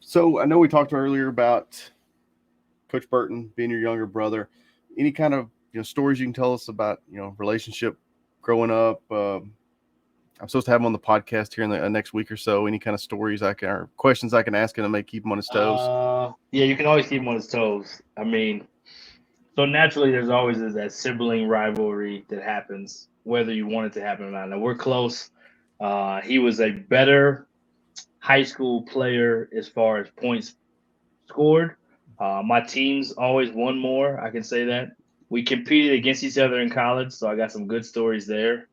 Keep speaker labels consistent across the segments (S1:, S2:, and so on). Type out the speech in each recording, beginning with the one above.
S1: So I know we talked earlier about Coach Burton being your younger brother. Any kind of stories you can tell us about relationship growing up? I'm supposed to have him on the podcast here in the next week or so. Any kind of stories I can or questions I can ask him to make keep him on his toes?
S2: Yeah, you can always keep him on his toes. I mean, so naturally, there's always that sibling rivalry that happens, whether you want it to happen or not. Now we're close. He was a better high school player as far as points scored. My teams always won more. I can say that. We competed against each other in college, so I got some good stories there.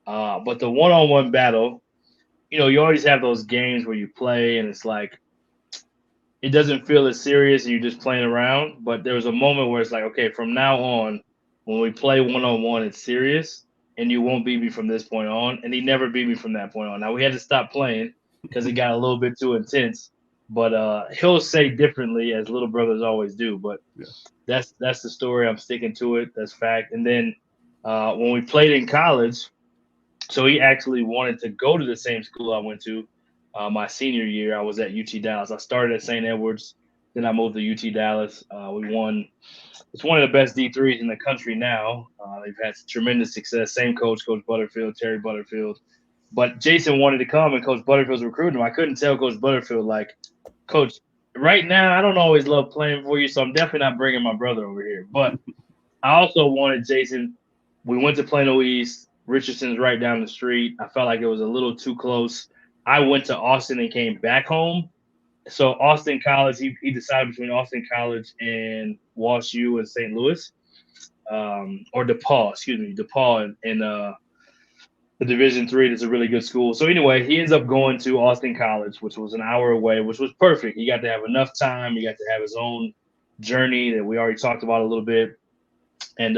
S2: But the one-on-one battle, you always have those games where you play and it's like it doesn't feel as serious and you're just playing around. But there was a moment where it's like, okay, from now on, when we play one-on-one, it's serious and you won't beat me from this point on. And he never beat me from that point on. Now we had to stop playing because it got a little bit too intense. But he'll say differently as little brothers always do. But
S1: Yeah.
S2: that's the story. I'm sticking to it. That's fact. And then when we played in college, so he actually wanted to go to the same school I went to. My senior year, I was at UT Dallas. I started at St. Edwards, then I moved to UT Dallas. We won. It's one of the best D3s in the country now. They've had tremendous success. Same coach, Coach Butterfield, Terry Butterfield. But Jason wanted to come, and Coach Butterfield's recruiting him. I couldn't tell Coach Butterfield, like, Coach, right now I don't always love playing for you, so I'm definitely not bringing my brother over here. But I also wanted Jason. We went to Plano East. Richardson's right down the street. I felt like it was a little too close. I went to Austin and came back home. So Austin College, he decided between Austin College and Wash U in St. Louis, or DePaul, excuse me, DePaul in the Division 3. That's a really good school. So anyway, he ends up going to Austin College, which was an hour away, which was perfect. He got to have enough time. He got to have his own journey that we already talked about a little bit, and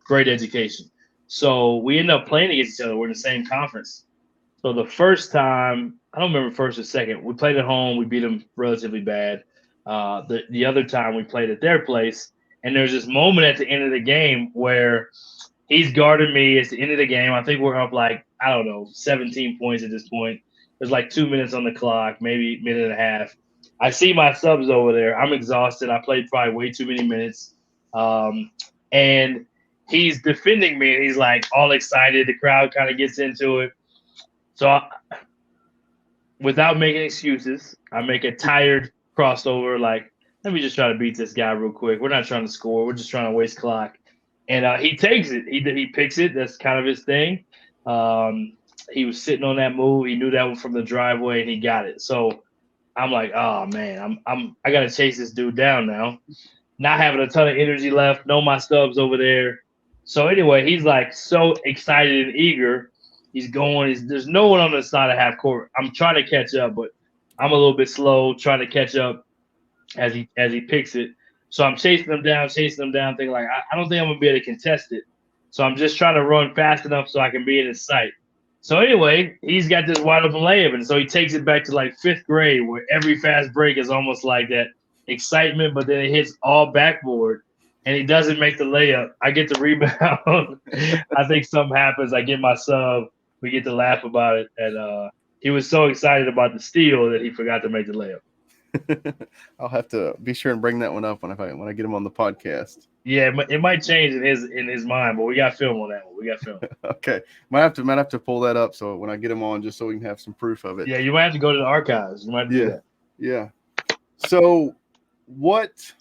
S2: great education. So we ended up playing against each other. We're in the same conference. So the first time, I don't remember first or second, we played at home. We beat them relatively bad. The other time we played at their place, and there's this moment at the end of the game where he's guarding me. It's the end of the game. I think we're up like, I don't know, 17 points at this point. There's like 2 minutes on the clock, maybe minute and a half. I see my subs over there. I'm exhausted. I played probably way too many minutes. And he's defending me, and he's like all excited. The crowd kind of gets into it. So without making excuses, I make a tired crossover. Like, let me just try to beat this guy real quick. We're not trying to score. We're just trying to waste clock. And he takes it. He picks it. That's kind of his thing. He was sitting on that move. He knew that one from the driveway, and he got it. So I'm like, oh man, I gotta chase this dude down now. Not having a ton of energy left. Know my stubs over there. So anyway, he's like so excited and eager. He's going. There's no one on the side of half court. I'm trying to catch up, but I'm a little bit slow trying to catch up as he picks it. So I'm chasing him down, thinking like I don't think I'm gonna be able to contest it. So I'm just trying to run fast enough so I can be in his sight. So anyway, he's got this wide open layup, and so he takes it back to like fifth grade, where every fast break is almost like that excitement, but then it hits all backboard, and he doesn't make the layup. I get the rebound. I think something happens. I get my sub. We get to laugh about it, and he was so excited about the steal that he forgot to make the layup.
S1: I'll have to be sure and bring that one up when I get him on the podcast.
S2: Yeah, it might change in his mind, but we got film on that one. We got film.
S1: Okay, might have to pull that up so when I get him on, just so we can have some proof of it.
S2: Yeah, you might have to go to the archives. You might have to do
S1: Yeah,
S2: that.
S1: yeah. So, what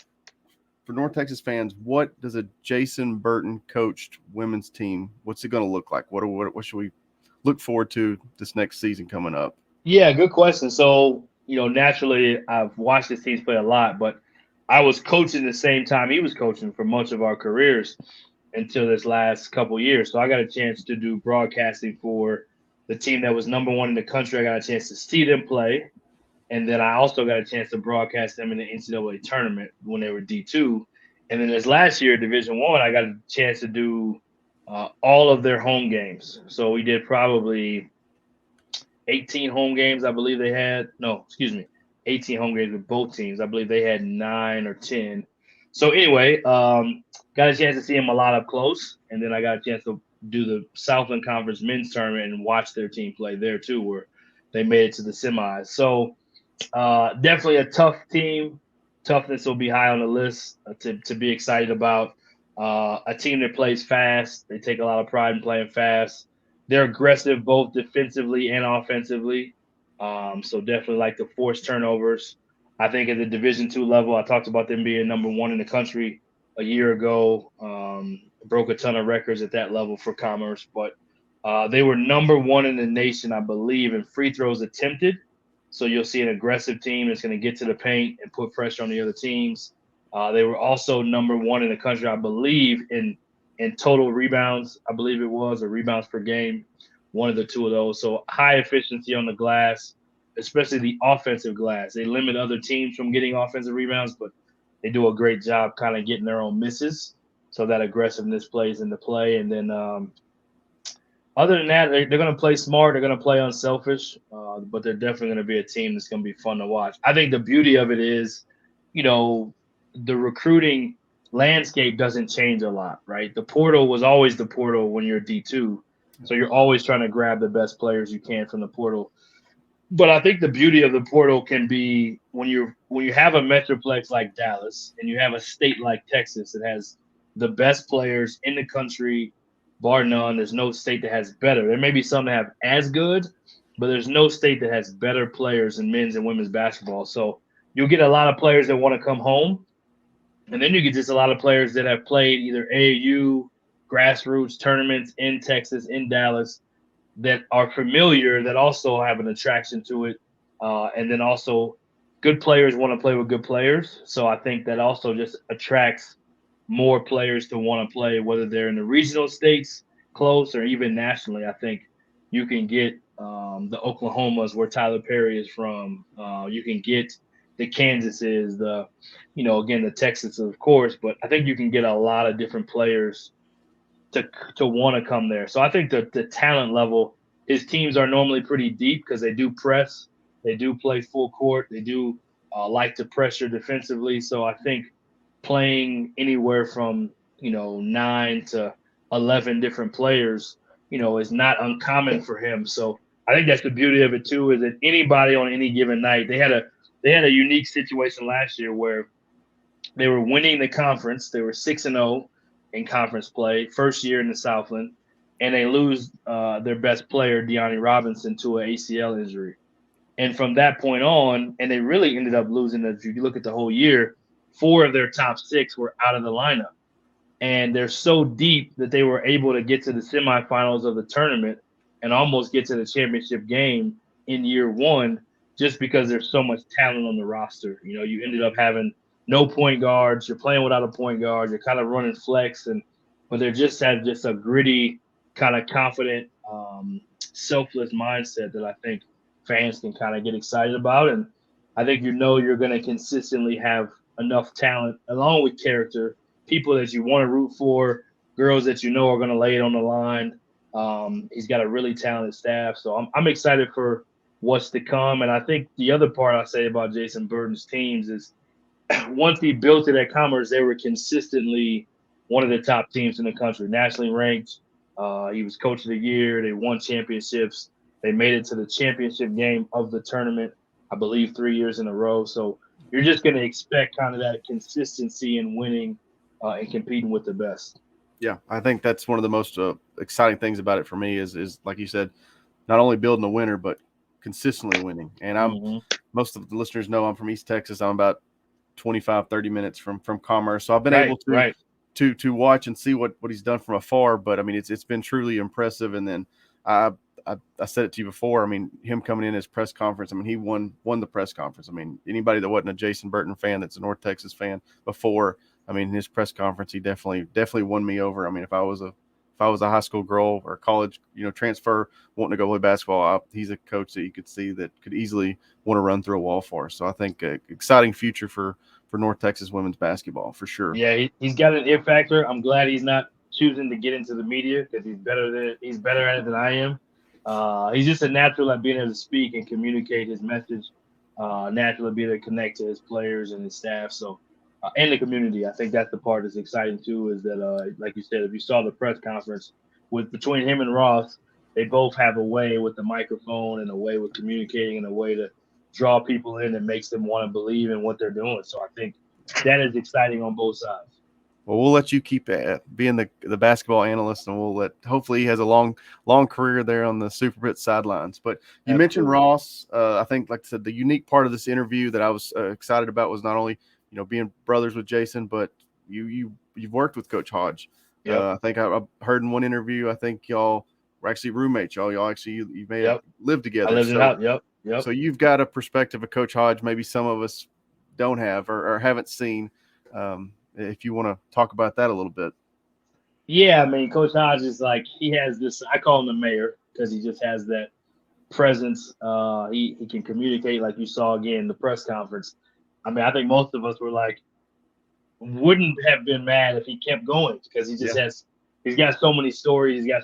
S1: for North Texas fans? What does a Jason Burton coached women's team? What's it going to look like? What should we look forward to this next season coming up?
S2: Yeah, good question. So, naturally, I've watched his teams play a lot, but I was coaching the same time he was coaching for much of our careers until this last couple years. So I got a chance to do broadcasting for the team that was number one in the country. I got a chance to see them play, and then I also got a chance to broadcast them in the NCAA tournament when they were D2. And then this last year, Division 1, I got a chance to do all of their home games. So we did probably 18 home games, I believe they had. No, excuse me, 18 home games with both teams. I believe they had 9 or 10. So anyway, got a chance to see them a lot up close, and then I got a chance to do the Southland Conference men's tournament and watch their team play there too, where they made it to the semis. So Definitely a tough team. Toughness will be high on the list to be excited about. A team that plays fast. They take a lot of pride in playing fast. They're aggressive both defensively and offensively. So definitely like to force turnovers. I think at the Division II level, I talked about them being number one in the country a year ago. Broke a ton of records at that level for Commerce, but they were number one in the nation, I believe, in free throws attempted. So you'll see an aggressive team that's going to get to the paint and put pressure on the other teams. They were also number one in the country, I believe, in total rebounds. I believe it was, or rebounds per game, one of the two of those. So high efficiency on the glass, especially the offensive glass. They limit other teams from getting offensive rebounds, but they do a great job kind of getting their own misses. So that aggressiveness plays into play. And then other than that, they're going to play smart. They're going to play unselfish, but they're definitely going to be a team that's going to be fun to watch. I think the beauty of it is, the recruiting landscape doesn't change a lot, right? The portal was always the portal when you're D2, so you're always trying to grab the best players you can from the portal. But I think the beauty of the portal can be when you have a metroplex like Dallas and you have a state like Texas that has the best players in the country, bar none. There's no state that has better. There may be some that have as good, but there's no state that has better players in men's and women's basketball. So you'll get a lot of players that want to come home, and then you get just a lot of players that have played either AAU, grassroots tournaments in Texas, in Dallas, that are familiar, that also have an attraction to it. And then also, good players want to play with good players. So I think that also just attracts more players to want to play, whether they're in the regional states close or even nationally. I think you can get the Oklahomas where Tyler Perry is from. You can get the Kansases, again, the Texas, of course. But I think you can get a lot of different players to want to come there. So I think the talent level, his teams are normally pretty deep because they do press, they do play full court, they do like to pressure defensively. So I think playing anywhere from 9 to 11 different players, is not uncommon for him. So I think that's the beauty of it too, is that anybody on any given night, they had a unique situation last year where they were winning the conference. They were 6-0 in conference play, first year in the Southland, and they lose their best player, Deani Robinson, to an ACL injury. And from that point on, and they really ended up losing. If you look at the whole year, 4 of their top 6 were out of the lineup, and they're so deep that they were able to get to the semifinals of the tournament and almost get to the championship game in year one, just because there's so much talent on the roster. You ended up having no point guards. You're playing without a point guard. You're kind of running flex, but they just had just a gritty, kind of confident, selfless mindset that I think fans can kind of get excited about. And I think you're going to consistently have enough talent along with character, people that you want to root for, girls that are going to lay it on the line. He's got a really talented staff, so I'm excited for what's to come. And I think the other part I say about Jason Burton's teams is once he built it at Commerce, they were consistently one of the top teams in the country, nationally ranked. He was coach of the year. They won championships. They made it to the championship game of the tournament, I believe, 3 years in a row. So you're just going to expect kind of that consistency in winning and competing with the best.
S1: Yeah, I think that's one of the most exciting things about it for me is like you said, not only building a winner, but consistently winning. And most of the listeners know I'm from East Texas. I'm about 25, 30 minutes from Commerce. So I've been able to watch and see what he's done from afar. But I mean, it's been truly impressive. And then I said it to you before. I mean, him coming in his press conference. I mean, he won the press conference. I mean, anybody that wasn't a Jason Burton fan, that's a North Texas fan before, I mean, his press conference, he definitely won me over. I mean, if I was a high school girl or college, transfer wanting to go play basketball, he's a coach that you could see that could easily want to run through a wall for us. So I think exciting future for North Texas women's basketball for sure.
S2: Yeah, he's got an it factor. I'm glad he's not choosing to get into the media because he's better at it than I am. He's just a natural at being able to speak and communicate his message. Natural to be able to connect to his players and his staff. So. And the community. I think that's the part that's exciting too, is that, like you said, if you saw the press conference between him and Ross, they both have a way with the microphone and a way with communicating and a way to draw people in and makes them want to believe in what they're doing. So I think that is exciting on both sides.
S1: Well, we'll let you keep being the basketball analyst, and we'll hopefully he has a long career there on the Super Bit sidelines. But you
S2: Absolutely.
S1: mentioned Ross. I think, like I said, the unique part of this interview that I was excited about was not only being brothers with Jason, but you've worked with Coach Hodge.
S2: Yep.
S1: I think I've heard in one interview, I think y'all were actually roommates. Y'all actually you may have lived together.
S2: I lived it out. Yep.
S1: So you've got a perspective of Coach Hodge maybe some of us don't have or haven't seen. If you want to talk about that a little bit.
S2: Yeah, I mean, Coach Hodge is like, he has this, I call him the mayor because he just has that presence. He can communicate like you saw again in the press conference. I mean, I think most of us were like, wouldn't have been mad if he kept going because he just he's got so many stories. He's got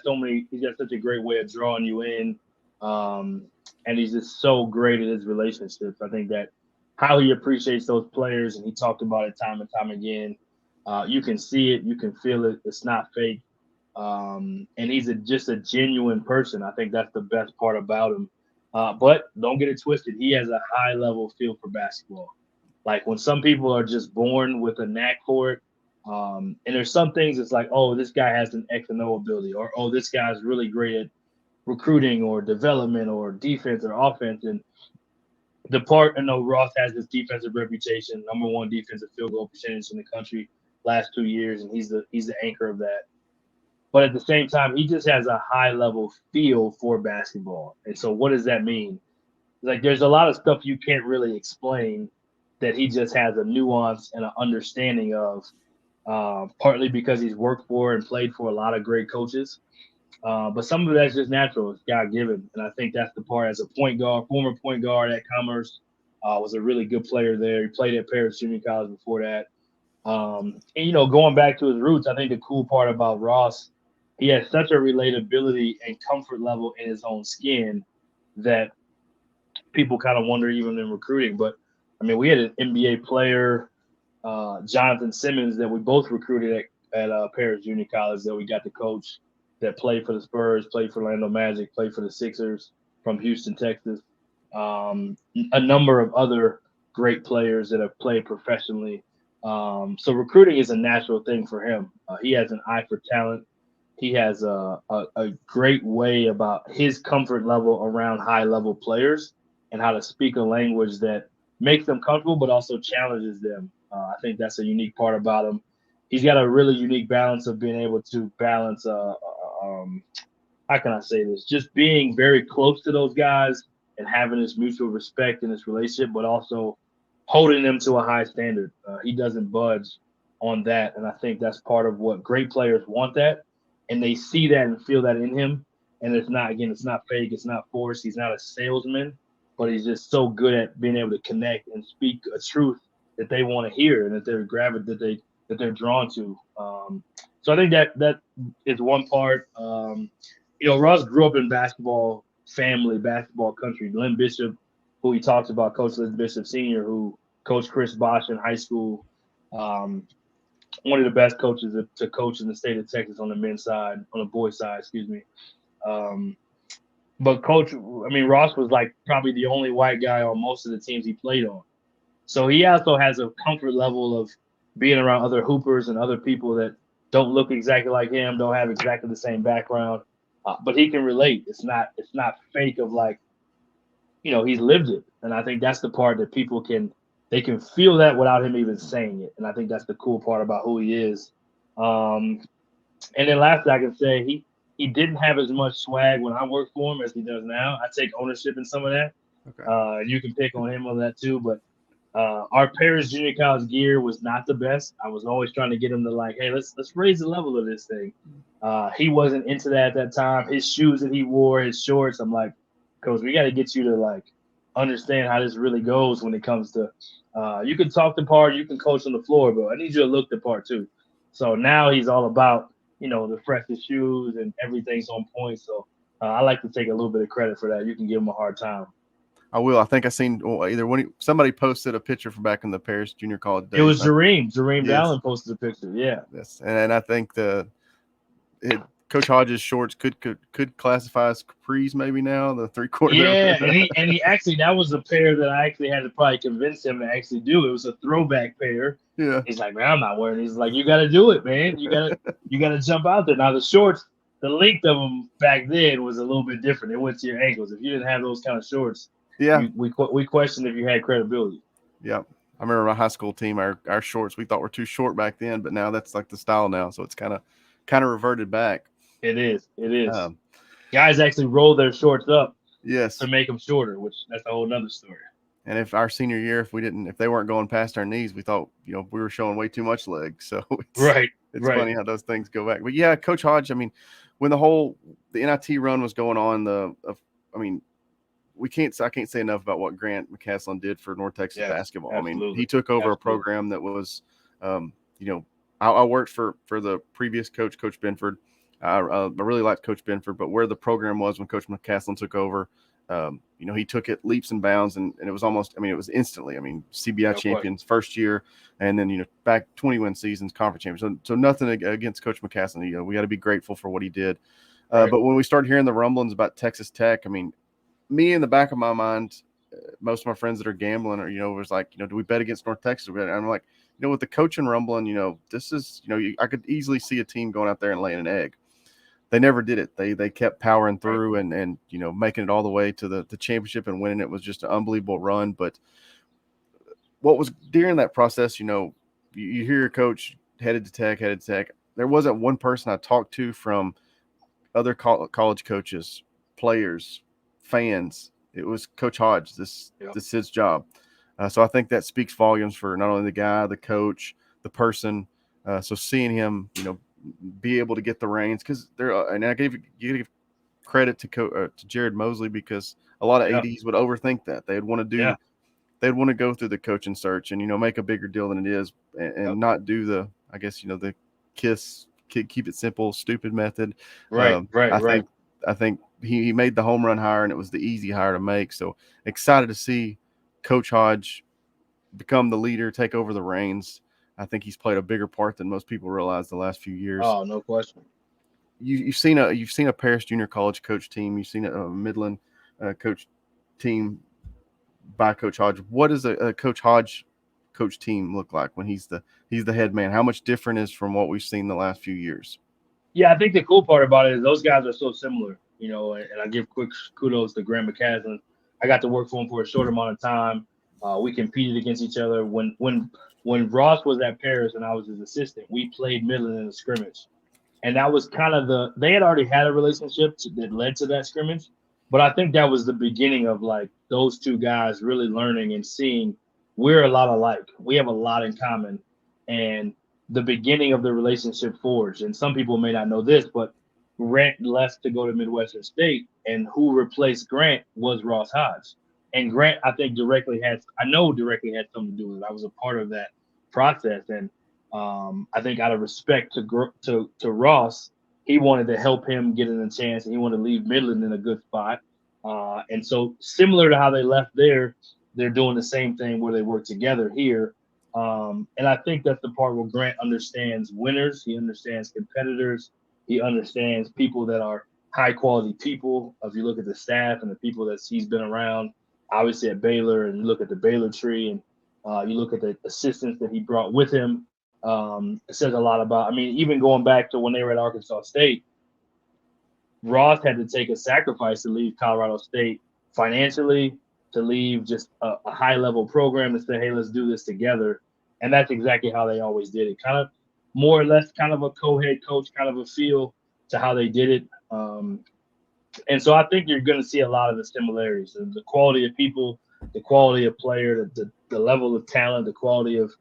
S2: such a great way of drawing you in. And he's just so great at his relationships. I think that how he appreciates those players, and he talked about it time and time again. You can see it, you can feel it. It's not fake. And he's just a genuine person. I think that's the best part about him. But don't get it twisted. He has a high level feel for basketball. Like when some people are just born with a knack for it. And there's some things it's like, oh, this guy has an X and O ability, or oh, this guy's really great at recruiting or development or defense or offense. And the part, I know Ross has this defensive reputation, #1 defensive field goal percentage in the country last 2 years, and he's the anchor of that. But at the same time, he just has a high level feel for basketball. And so what does that mean? Like there's a lot of stuff you can't really explain that he just has a nuance and an understanding of, partly because he's worked for and played for a lot of great coaches. But some of that's just natural. It's God-given. And I think that's the part as a point guard, former point guard at Commerce, was a really good player there. He played at Paris Junior College before that. And, going back to his roots, I think the cool part about Ross, he has such a relatability and comfort level in his own skin that people kind of wonder even in recruiting. But, I mean, we had an NBA player, Jonathan Simmons, that we both recruited at Paris Junior College that we got to coach, that played for the Spurs, played for Orlando Magic, played for the Sixers from Houston, Texas. A number of other great players that have played professionally. So recruiting is a natural thing for him. He has an eye for talent. He has a great way about his comfort level around high-level players and how to speak a language that makes them comfortable but also challenges them. I think that's a unique part about him. He's got a really unique balance of being able to balance how can I say this? Just being very close to those guys and having this mutual respect in this relationship, but also holding them to a high standard. He doesn't budge on that. And I think that's part of what great players want that. And they see that and feel that in him. And it's not fake. It's not forced. He's not a salesman, but he's just so good at being able to connect and speak a truth that they want to hear and that they're drawn to. So I think that is one part. Ross grew up in basketball family, basketball country. Lynn Bishop, who he talks about, Coach Lynn Bishop Sr., who coached Chris Bosh in high school. One of the best coaches to coach in the state of Texas on the men's side, on the boys' side, excuse me. But Ross was like probably the only white guy on most of the teams he played on. So he also has a comfort level of being around other hoopers and other people that don't look exactly like him, don't have exactly the same background, but he can relate. It's not fake of like, he's lived it. And I think that's the part that people can feel that without him even saying it. And I think that's the cool part about who he is. And then lastly, I can say he didn't have as much swag when I worked for him as he does now. I take ownership in some of that. Okay. You can pick on him on that too, but our Paris Junior College gear was not the best. I was always trying to get him to like, hey, let's raise the level of this thing. He wasn't into that at that time. His shoes that he wore, his shorts, I'm like, Coach, we got to get you to like understand how this really goes when it comes to you can talk the part, you can coach on the floor, but I need you to look the part too. So now he's all about, the freshest shoes and everything's on point. So I like to take a little bit of credit for that. You can give him a hard time.
S1: I will. I think I seen either somebody posted a picture from back in the Paris Junior College days.
S2: It was Jareem. Jareem Dallin posted a picture. Yeah.
S1: Yes, and I think Coach Hodge's shorts could classify as capris maybe now, the 3/4.
S2: Yeah, and he actually, that was a pair that I actually had to probably convince him to actually do. It was a throwback pair.
S1: Yeah.
S2: He's like, man, I'm not wearing. He's like, you got to do it, man. You got to jump out there. Now the shorts, the length of them back then was a little bit different. It went to your ankles. If you didn't have those kind of shorts,
S1: Yeah.
S2: we questioned if you had credibility.
S1: Yeah. I remember my high school team, our shorts we thought were too short back then, but now that's like the style now. So it's kind of reverted back.
S2: It is. Guys actually roll their shorts up
S1: yes,
S2: to make them shorter, which that's a whole nother story.
S1: And if our senior year, if they weren't going past our knees, we thought, we were showing way too much leg. So it's funny how those things go back. But yeah, Coach Hodge, I mean, when the NIT run was going on, I can't say enough about what Grant McCaslin did for North Texas basketball.
S2: Absolutely.
S1: I mean, he took over a program that was, I worked for the previous coach, Coach Benford. I really liked Coach Benford, but where the program was when Coach McCaslin took over, he took it leaps and bounds, and it was almost, it was instantly. CBI champions first year, and then back 20-win seasons, conference champions. So nothing against Coach McCaslin. We got to be grateful for what he did. But when we started hearing the rumblings about Texas Tech, me in the back of my mind, most of my friends that are gambling was like, do we bet against North Texas? And I'm like, with the coaching rumbling, this is, I could easily see a team going out there and laying an egg. They never did it. They kept powering through and making it all the way to the championship and winning. It was just an unbelievable run. But what was during that process, you hear your coach headed to Tech. There wasn't one person I talked to from other college coaches, players, fans. It was Coach Hodge. This is his job. So I think that speaks volumes for not only the guy, the coach, the person. So seeing him, be able to get the reins, because and I give credit to Jared Mosley, because a lot of ADs would overthink that. They'd want to go through the coaching search and make a bigger deal than it is, and not do the the keep it simple, stupid method. I think he made the home run hire, and it was the easy hire to make. So excited to see Coach Hodge become the leader, take over the reins. I think he's played a bigger part than most people realize the last few years.
S2: Oh, no question.
S1: You've seen a Paris Junior College coach team. You've seen a Midland coach team by Coach Hodge. What does a Coach Hodge coach team look like when he's the head man? How much different is from what we've seen the last few years?
S2: Yeah, I think the cool part about it is those guys are so similar, and I give quick kudos to Grant McCaslin. I got to work for him for a short amount of time. We competed against each other. When Ross was at Paris and I was his assistant, we played Midland in a scrimmage. And that was kind of they had already had a relationship that led to that scrimmage. But I think that was the beginning of like those two guys really learning and seeing we're a lot alike. We have a lot in common. And the beginning of the relationship forged. And some people may not know this, but Grant left to go to Midwestern State, and who replaced Grant was Ross Hodge. And Grant, I think, directly had something to do with it. I was a part of that process. And I think out of respect to Ross, he wanted to help him get in a chance, and he wanted to leave Midland in a good spot. And so similar to how they left there, they're doing the same thing where they work together here. And I think that's the part where Grant understands winners. He understands competitors. He understands people that are high-quality people. If you look at the staff and the people that he's been around, obviously at Baylor, and you look at the Baylor tree, and you look at the assistants that he brought with him, it says a lot about, even going back to when they were at Arkansas State, Ross had to take a sacrifice to leave Colorado State financially, to leave just a high-level program, to say, hey, let's do this together. And that's exactly how they always did it. Kind of more or less kind of a co-head coach kind of a feel to how they did it. And so I think you're going to see a lot of the similarities, the quality of people, the quality of player, the level of talent, the quality of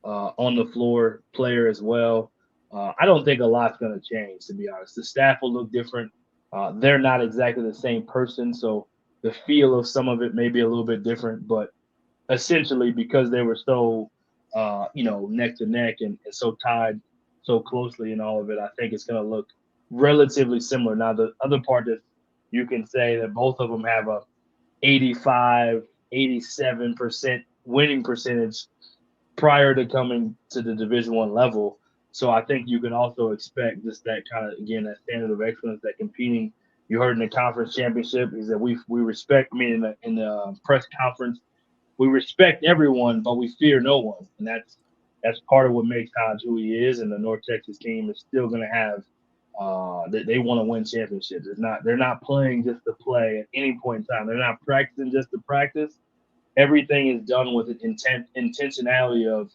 S2: on the floor player as well. I don't think a lot's going to change, to be honest. The staff will look different. They're not exactly the same person, so the feel of some of it may be a little bit different, but essentially because they were so, neck to neck and so tied so closely in all of it, I think it's going to look relatively similar. Now, the other part that you can say that both of them have a 85, 87% winning percentage prior to coming to the Division I level. So I think you can also expect just that kind of, again, that standard of excellence, that competing. You heard in the conference championship is that we respect. I mean, in the press conference, we respect everyone, but we fear no one, and that's part of what makes Hodge who he is. And the North Texas team is still going to have. They want to win championships. They're not playing just to play at any point in time. They're not practicing just to practice. Everything is done with an intentionality of,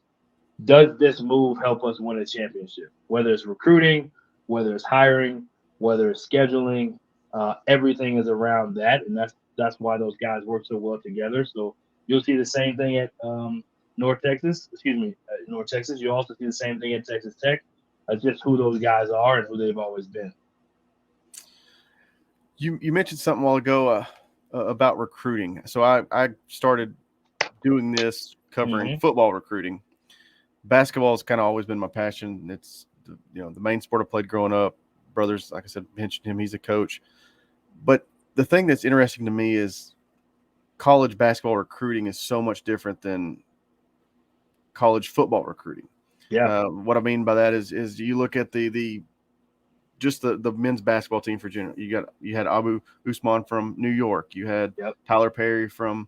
S2: does this move help us win a championship? Whether it's recruiting, whether it's hiring, whether it's scheduling, everything is around that, and that's why those guys work so well together. So you'll see the same thing at North Texas. Excuse me, North Texas. You also see the same thing at Texas Tech. That's just who those guys are and who they've always been.
S1: You mentioned something a while ago about recruiting. So I started doing this covering football recruiting. Basketball has kind of always been my passion. It's the main sport I played growing up. Brothers, like I said, mentioned him. He's a coach. But the thing that's interesting to me is college basketball recruiting is so much different than college football recruiting.
S2: Yeah.
S1: What I mean by that is you look at the men's basketball team for general. You had Abu Usman from New York. You had Tyler Perry from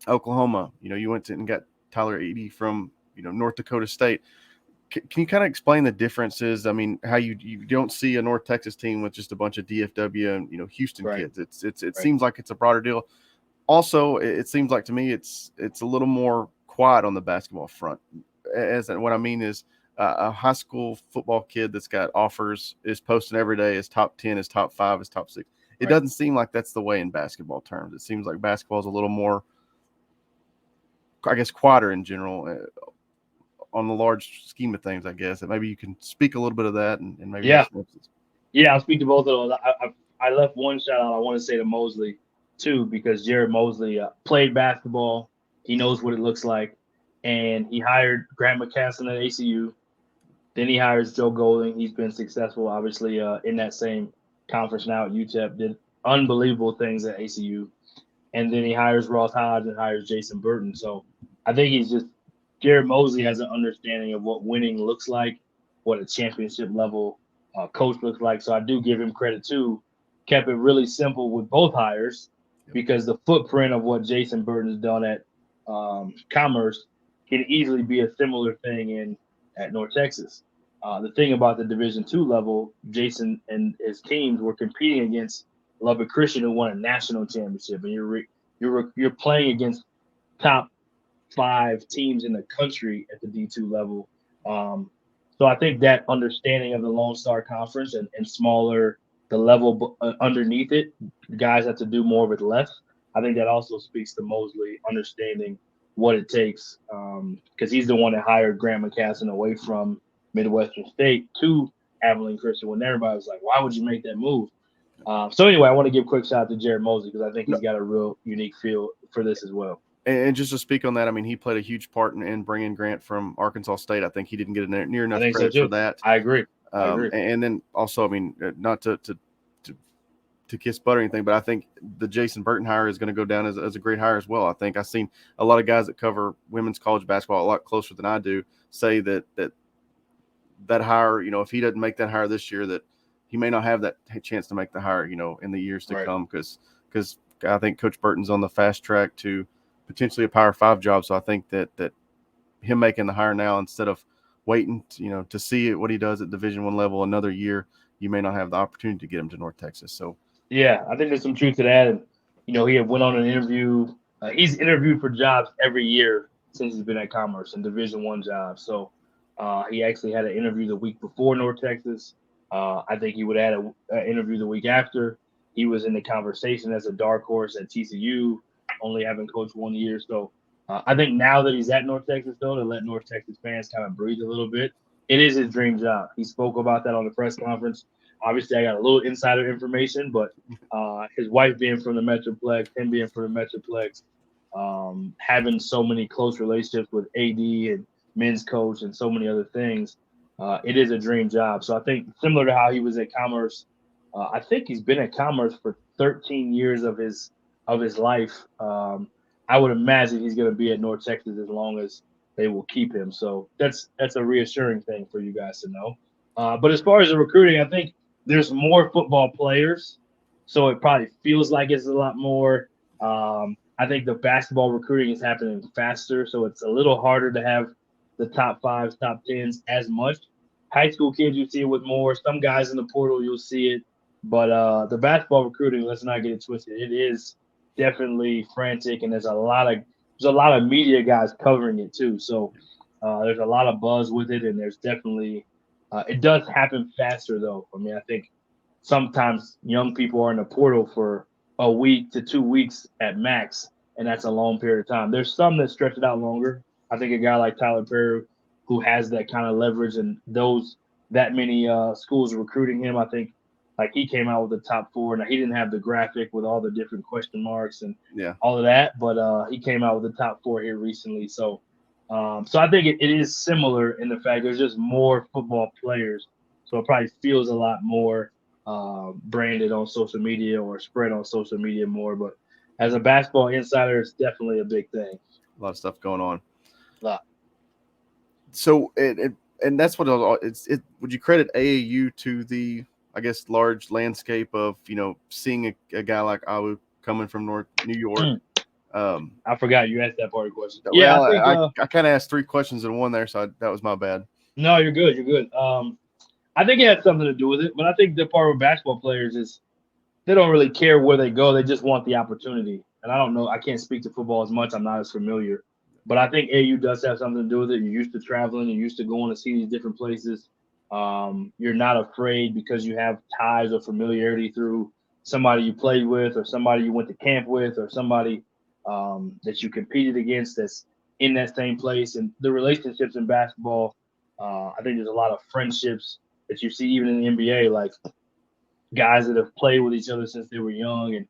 S1: Oklahoma. You went and got Tyler Eady from North Dakota State. Can you kind of explain the differences? I mean, how you don't see a North Texas team with just a bunch of DFW and Houston kids. It seems like it's a broader deal. Also, it seems like to me it's a little more quiet on the basketball front. What I mean is a high school football kid that's got offers is posting every day as top 10, as top 5, as top 6. It doesn't seem like that's the way in basketball terms. It seems like basketball is a little more, I guess, quieter in general on the large scheme of things, I guess. And maybe you can speak a little bit of that and maybe.
S2: Yeah, I'll speak to both of those. I left one shout out I want to say to Mosley too, because Jared Mosley played basketball. He knows what it looks like. And he hired Grant McCassin at ACU. Then he hires Joe Golding. He's been successful, obviously, in that same conference now at UTEP. Did unbelievable things at ACU. And then he hires Ross Hodge and hires Jason Burton. So I think Jared Mosley has an understanding of what winning looks like, what a championship level coach looks like. So I do give him credit too. Kept it really simple with both hires because the footprint of what Jason Burton has done at Commerce can easily be a similar thing at North Texas. The thing about the Division II level, Jason and his teams were competing against Lubbock Christian, who won a national championship, and you're playing against top 5 teams in the country at the D2 level. So I think that understanding of the Lone Star Conference and smaller the level underneath it, guys have to do more with less. I think that also speaks to Mosley understanding what it takes, because he's the one that hired Grant McCassin away from Midwestern State to Abilene Christian when everybody was like, why would you make that move? So anyway, I want to give a quick shout out to Jared Mosley because I think he's got a real unique feel for this as well.
S1: And just to speak on that, I mean, he played a huge part in bringing Grant from Arkansas State. I think he didn't get near enough credit for that.
S2: I agree.
S1: And then also, I mean, not to kiss butt or anything, but I think the Jason Burton hire is going to go down as a great hire as well. I think I've seen a lot of guys that cover women's college basketball a lot closer than I do say that hire, if he doesn't make that hire this year, that he may not have that chance to make the hire, in the years to come, because I think Coach Burton's on the fast track to potentially a Power 5 job. So I think that him making the hire now instead of waiting, to see what he does at Division I level another year, you may not have the opportunity to get him to North Texas. So
S2: yeah, I think there's some truth to that. And he had went on an interview. He's interviewed for jobs every year since he's been at Commerce and Division I jobs. So he actually had an interview the week before North Texas. I think he would add an interview the week after. He was in the conversation as a dark horse at TCU, only having coached 1 year. So I think now that he's at North Texas, though, to let North Texas fans kind of breathe a little bit, it is his dream job. He spoke about that on the press conference. Obviously, I got a little insider information, but his wife being from the Metroplex, him being from the Metroplex, having so many close relationships with AD and men's coach and so many other things, it is a dream job. So I think similar to how he was at Commerce, I think he's been at Commerce for 13 years of his life. I would imagine he's going to be at North Texas as long as they will keep him. So that's a reassuring thing for you guys to know. But as far as the recruiting, I think there's more football players, so it probably feels like it's a lot more. I think the basketball recruiting is happening faster, so it's a little harder to have the top fives, top tens as much. High school kids, you see it with more. Some guys in the portal, you'll see it. But the basketball recruiting, let's not get it twisted. It is definitely frantic, and there's a lot of media guys covering it too. So there's a lot of buzz with it, and there's definitely it does happen faster though. I mean, I think sometimes young people are in the portal for a week to 2 weeks at max, and that's a long period of time. There's some that stretch it out longer. I think a guy like Tyler Perry, who has that kind of leverage and those that many schools recruiting him, I think like he came out with the top four. Now he didn't have the graphic with all the different question marks and
S1: Yeah.
S2: all of that, but he came out with the top four here recently. So I think it is similar in the fact there's just more football players, so it probably feels a lot more branded on social media or spread on social media more. But as a basketball insider, it's definitely a big thing.
S1: A lot of stuff going on.
S2: A lot.
S1: So and that's what it's. Would you credit AAU to the, I guess, large landscape of seeing a guy like Awu coming from New York?
S2: I forgot you asked that part of the question.
S1: Well,
S2: Yeah, I think
S1: I kind of asked three questions in one there, so that was my bad.
S2: no, you're good. You're good. I think it has something to do with it, but I think the part with basketball players is they don't really care where they go. They just want the opportunity. And I don't know. I can't speak to football as much. I'm not as familiar. But I think AU does have something to do with it. You're used to traveling. You're used to going to see these different places. You're not afraid because you have ties or familiarity through somebody you played with or somebody you went to camp with or somebody that you competed against that's in that same place. And the relationships in basketball, I think there's a lot of friendships that you see even in the NBA, like guys that have played with each other since they were young, and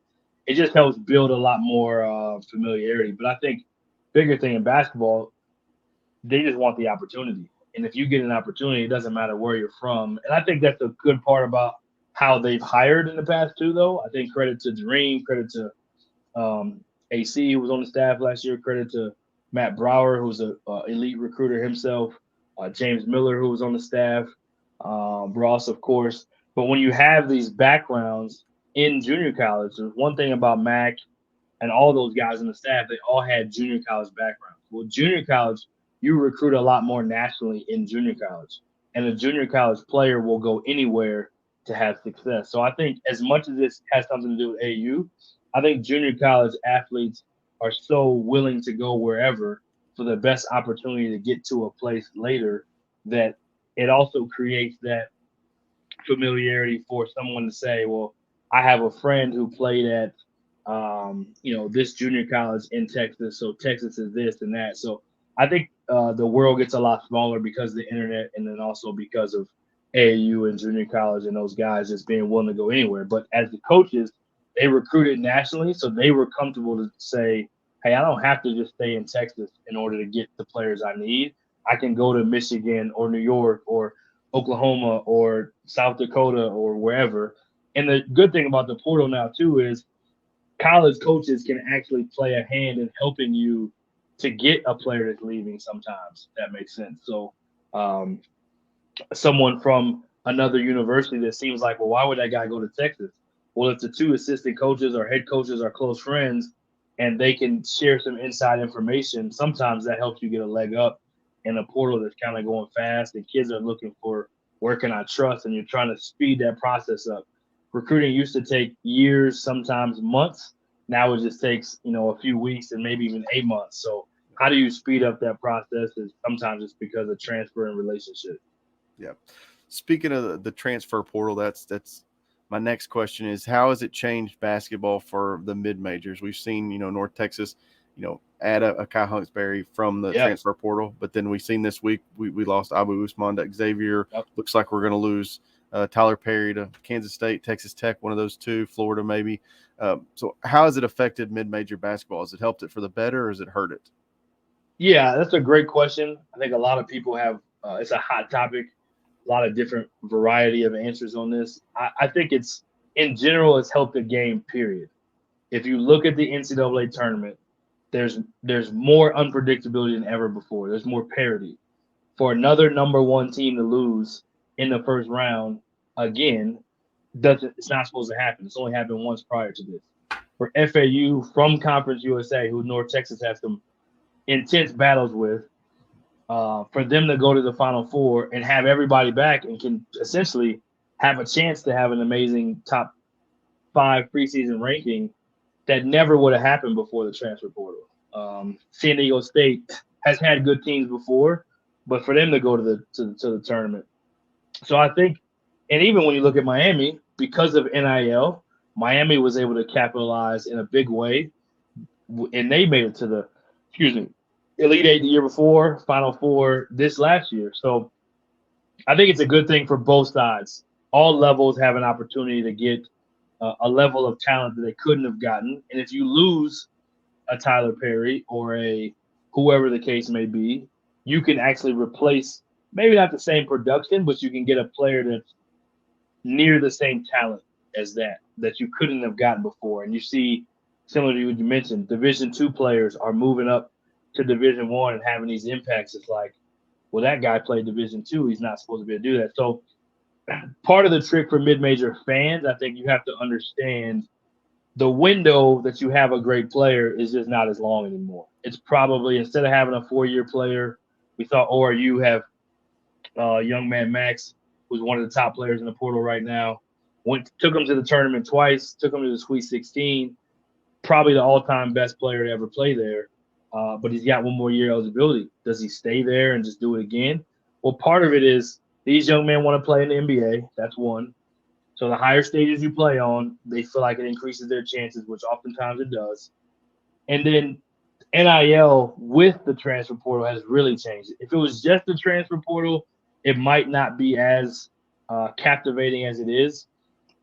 S2: it just helps build a lot more familiarity. But I think bigger thing in basketball, they just want the opportunity, and if you get an opportunity, it doesn't matter where you're from. And I think that's a good part about how they've hired in the past too. Though I think credit to Dream, credit to AC who was on the staff last year, credit to Matt Brower who's a elite recruiter himself, James Miller who was on the staff, Ross of course. But when you have these backgrounds in junior college, there's one thing about Mac and all those guys on the staff, they all had junior college backgrounds. Well, junior college, you recruit a lot more nationally in junior college. And a junior college player will go anywhere to have success. So I think as much as this has something to do with AU, I think junior college athletes are so willing to go wherever for the best opportunity to get to a place later that it also creates that familiarity for someone to say, well, I have a friend who played at, this junior college in Texas. So Texas is this and that. So I think the world gets a lot smaller because of the internet and then also because of AAU and junior college and those guys just being willing to go anywhere. But as the coaches, they recruited nationally. So they were comfortable to say, hey, I don't have to just stay in Texas in order to get the players I need. I can go to Michigan or New York or Oklahoma or South Dakota or wherever. And the good thing about the portal now too is college coaches can actually play a hand in helping you to get a player that's leaving sometimes. If that makes sense. So someone from another university that seems like, well, why would that guy go to Texas? Well, if the two assistant coaches or head coaches are close friends and they can share some inside information, sometimes that helps you get a leg up in a portal that's kind of going fast and kids are looking for where can I trust, and you're trying to speed that process up. Recruiting used to take years, sometimes months. Now it just takes, a few weeks and maybe even 8 months. So how do you speed up that process? Is sometimes it's because of transfer and relationship.
S1: Yeah. Speaking of the transfer portal, that's my next question is how has it changed basketball for the mid majors? We've seen, North Texas, add a Kai Hunksbury from the transfer portal, but then we've seen this week we lost Abu Usman to Xavier.
S2: Yep.
S1: Looks like we're going to lose Tyler Perry to Kansas State, Texas Tech, one of those two, Florida maybe. So how has it affected mid-major basketball? Has it helped it for the better or has it hurt it?
S2: Yeah, that's a great question. I think a lot of people have it's a hot topic, a lot of different variety of answers on this. I think in general, it's helped the game, period. If you look at the NCAA tournament, there's more unpredictability than ever before. There's more parity. For another number one team to lose in the first round again, it's not supposed to happen. It's only happened once prior to this. For FAU from Conference USA, who North Texas has some intense battles with, for them to go to the Final Four and have everybody back and can essentially have a chance to have an amazing top 5 preseason ranking that never would have happened before the transfer portal. San Diego State has had good teams before, but for them to go to the tournament. So I think, and even when you look at Miami, because of NIL, Miami was able to capitalize in a big way, and they made it to the, Elite Eight the year before, Final Four this last year. So I think it's a good thing for both sides. All levels have an opportunity to get a level of talent that they couldn't have gotten. And if you lose a Tyler Perry or a whoever the case may be, you can actually replace maybe not the same production, but you can get a player that's near the same talent as that you couldn't have gotten before. And you see, similar to what you mentioned, Division II players are moving up to Division I and having these impacts. It's like, well, that guy played Division II. He's not supposed to be able to do that. So part of the trick for mid-major fans, I think you have to understand the window that you have a great player is just not as long anymore. It's probably, instead of having a 4-year player, we thought ORU have young man Max, who's one of the top players in the portal right now. Took him to the tournament twice, took him to the Sweet 16, probably the all-time best player to ever play there. But he's got one more year eligibility. Does he stay there and just do it again? Well, part of it is these young men want to play in the NBA. That's one. So the higher stages you play on, they feel like it increases their chances, which oftentimes it does. And then NIL with the transfer portal has really changed it. If it was just the transfer portal, it might not be as captivating as it is.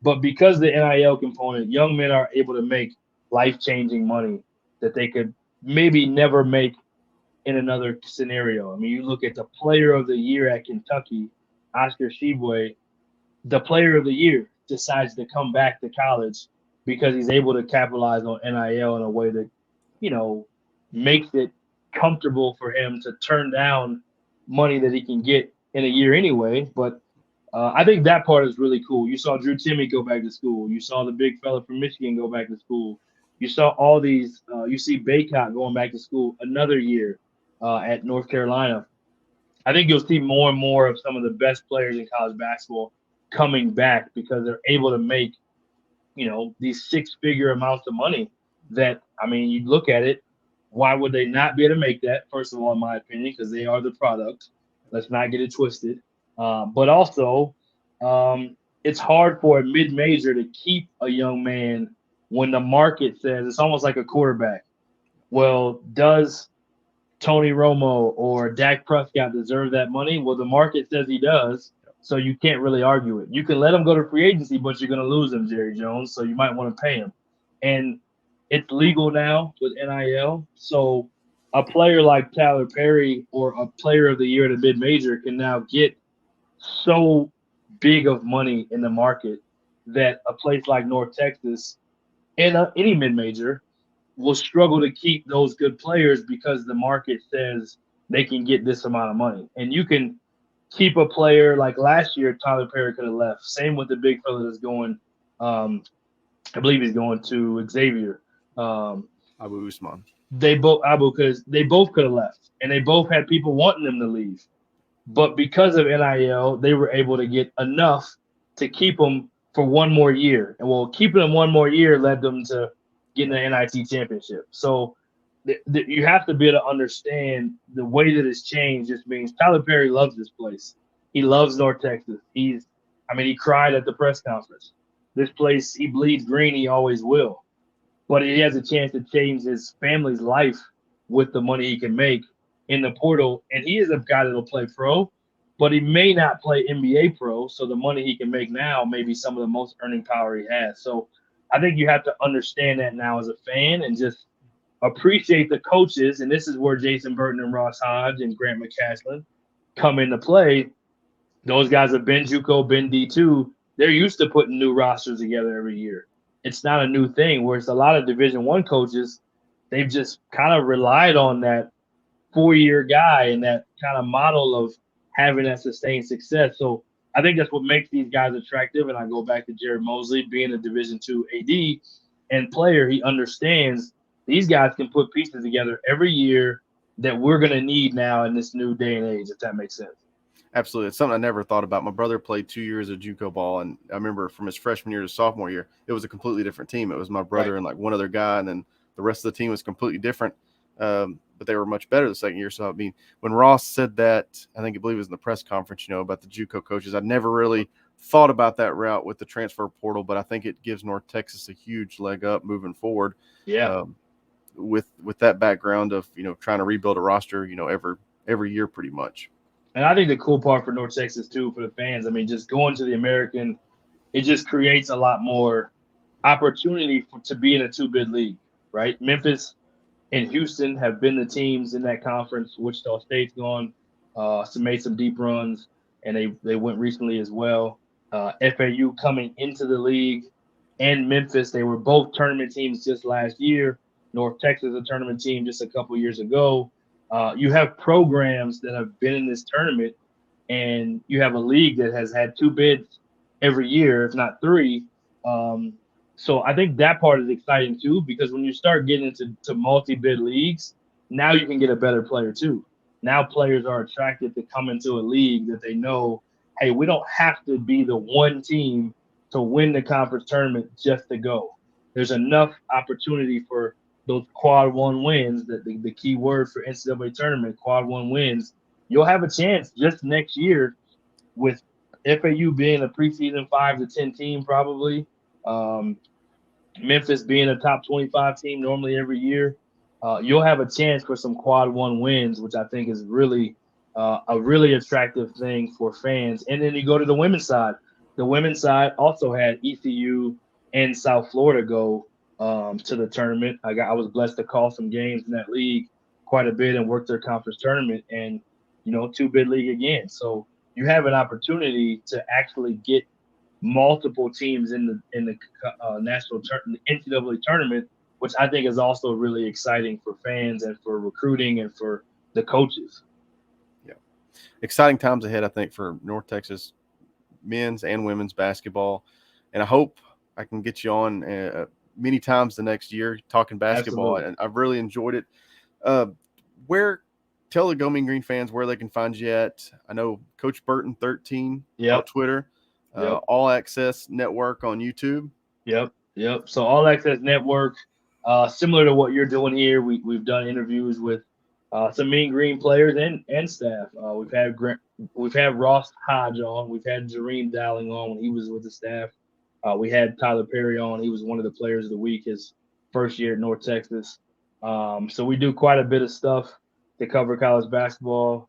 S2: But because the NIL component, young men are able to make life-changing money that they could maybe never make in another scenario. I mean, you look at the player of the year at Kentucky, Oscar Tshiebwe, the player of the year decides to come back to college because he's able to capitalize on NIL in a way that, makes it comfortable for him to turn down money that he can get in a year anyway. But I think that part is really cool. You saw Drew Timme go back to school. You saw the big fella from Michigan go back to school. You saw all these you see Baycott going back to school another year at North Carolina. I think you'll see more and more of some of the best players in college basketball coming back because they're able to make, these 6-figure amounts of money that, I mean, you look at it, why would they not be able to make that? First of all, in my opinion, because they are the product. Let's not get it twisted. But also, it's hard for a mid-major to keep a young man when the market says it's almost like a quarterback. Well, does Tony Romo or Dak Prescott deserve that money? Well, the market says he does, so you can't really argue it. You can let him go to free agency, but you're going to lose him, Jerry Jones, so you might want to pay him. And it's legal now with NIL, so a player like Tyler Perry or a player of the year at a mid-major can now get so big of money in the market that a place like North Texas and any mid-major will struggle to keep those good players because the market says they can get this amount of money. And you can keep a player like last year, Tyler Perry could have left. Same with the big fella that's going, I believe he's going to Xavier.
S1: Abu Usman.
S2: They both could have left, and they both had people wanting them to leave. But because of NIL, they were able to get enough to keep them for one more year. And keeping them one more year led them to getting the NIT championship. So you have to be able to understand the way that it's changed. Just means Tyler Perry loves this place. He loves North Texas. He cried at the press conference. This place, he bleeds green. He always will. But he has a chance to change his family's life with the money he can make in the portal. And he is a guy that'll play pro, but he may not play NBA pro. So the money he can make now may be some of the most earning power he has. So I think you have to understand that now as a fan and just appreciate the coaches. And this is where Jason Burton and Ross Hodge and Grant McCaslin come into play. Those guys have been JUCO, been D2. They're used to putting new rosters together every year. It's not a new thing, where it's a lot of Division I coaches, they've just kind of relied on that 4-year guy and that kind of model of having that sustained success. So I think that's what makes these guys attractive. And I go back to Jared Mosley being a Division II AD and player. He understands these guys can put pieces together every year that we're going to need now in this new day and age, if that makes sense.
S1: Absolutely. It's something I never thought about. My brother played 2 years of JUCO ball, and I remember from his freshman year to sophomore year, it was a completely different team. It was my brother and like one other guy, and then the rest of the team was completely different. But they were much better the second year. So, I mean, when Ross said that, I believe it was in the press conference, about the JUCO coaches, I never really thought about that route with the transfer portal, but I think it gives North Texas a huge leg up moving forward.
S2: Yeah.
S1: With that background of, trying to rebuild a roster, every year pretty much.
S2: And I think the cool part for North Texas, too, for the fans, I mean, just going to the American, it just creates a lot more opportunity to be in a two-bid league, right? Memphis and Houston have been the teams in that conference. Wichita State's gone, made some deep runs, and they went recently as well. FAU coming into the league, and Memphis, they were both tournament teams just last year. North Texas, a tournament team just a couple years ago. You have programs that have been in this tournament, and you have a league that has had two bids every year, if not three. So I think that part is exciting too, because when you start getting into multi-bid leagues, now you can get a better player too. Now players are attracted to come into a league that they know, hey, we don't have to be the one team to win the conference tournament just to go. There's enough opportunity for those quad one wins, the key word for NCAA tournament, quad one wins. You'll have a chance just next year with FAU being a preseason 5 to 10 team probably. Memphis being a top 25 team normally every year, you'll have a chance for some quad one wins, which I think is really a really attractive thing for fans. And then you go to the women's side. The women's side also had ECU and South Florida go to the tournament. I was blessed to call some games in that league quite a bit and work their conference tournament, and two-bid league again. So you have an opportunity to actually get multiple teams in the national NCAA tournament, which I think is also really exciting for fans and for recruiting and for the coaches.
S1: Yeah, exciting times ahead, I think, for North Texas men's and women's basketball, and I hope I can get you on many times the next year talking basketball.
S2: Absolutely.
S1: And I've really enjoyed it. Tell the Go Mean Green fans where they can find you at. I know Coach Burton 13 on Twitter. All Access Network on YouTube.
S2: Yep. So All Access Network, similar to what you're doing here, we've done interviews with some Mean Green players and staff. We've had Ross Hodge on. We've had Jareem Dowling on when he was with the staff. We had Tyler Perry on. He was one of the players of the week his first year at North Texas. So we do quite a bit of stuff to cover college basketball.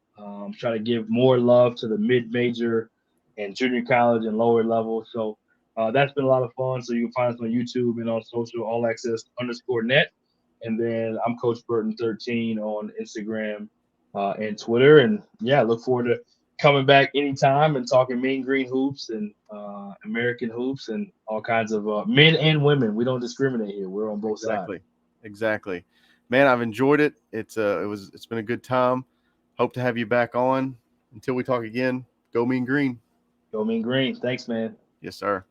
S2: Try to give more love to the mid-major and junior college and lower level. So that's been a lot of fun. So you can find us on YouTube and on social, allaccess_net. And then I'm Coach Burton 13 on Instagram and Twitter. And yeah, look forward to coming back anytime and talking Mean Green hoops and American hoops and all kinds of men and women. We don't discriminate here. We're on both sides.
S1: Exactly. Man, I've enjoyed it. It's been a good time. Hope to have you back on. Until we talk again, Go Mean Green.
S2: Go Mean Green. Thanks, man.
S1: Yes, sir.